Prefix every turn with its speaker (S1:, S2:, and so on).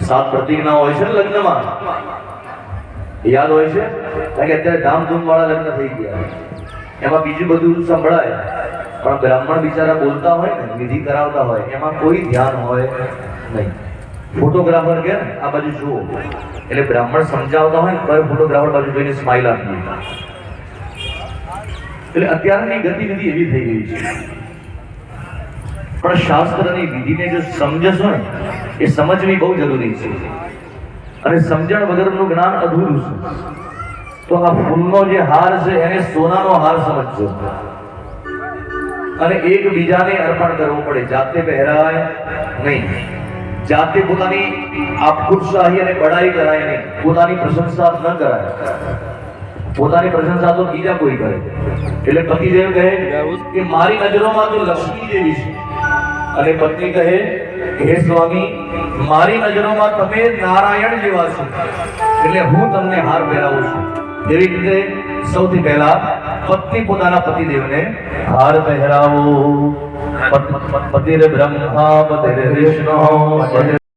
S1: સાત પ્રતિજ્ઞા હોય છે ને લગ્નમાં, યાદ હોય છે? કારણ કે અત્યારે ધામધૂમ વાળા લગ્ન થઈ ગયા, એમાં બીજું બધું સંભળાય, પણ બ્રાહ્મણ બિચારા બોલતા હોય ને, વિધિ કરાવતા હોય, એમાં કોઈ ધ્યાન હોય નહીં. ફોટોગ્રાફર કે આ બાજુ જુઓ, એટલે બ્રાહ્મણ સમજાવતા હોય ને તો ફોટોગ્રાફર બાજુ જોઈને સ્માઇલ આપી. એટલે અત્યારની ગતિવિધિ એવી થઈ ગઈ છે. પણ શાસ્ત્રની વિધિને જો સમજશો ને, એ સમજવી બહુ જરૂરી છે. અને સમજણ વગરનું જ્ઞાન અધૂરું છે. તો આ ફૂલનો જે હાર છે એને સોનાનો હાર સમજજો, અને એકબીજાને અર્પણ કરવું પડે, જાતે પહેરાય નહીં, જાતે પોતાની આપખુદશાહી અને બડાઈ કરાય નહીં, પોતાની પ્રશંસા ન કરાય. પોતાની પ્રશંસા તો બીજા કોઈ કરે. એટલે પતિદેવ કહે કે મારી નજરોમાં તો લક્ષ્મી જેવી છે, અને પત્ની કહે હે સ્વામી મારી નજરોમાં તમે નારાયણ જેવા છો, એટલે હું તમને હાર પહેરાવું છું. એવી રીતે સૌથી પહેલા પત્ની પોતાના પતિદેવને હાર પહેરાવો. પતિર બ્રહ્મા પતિર વિષ્ણુ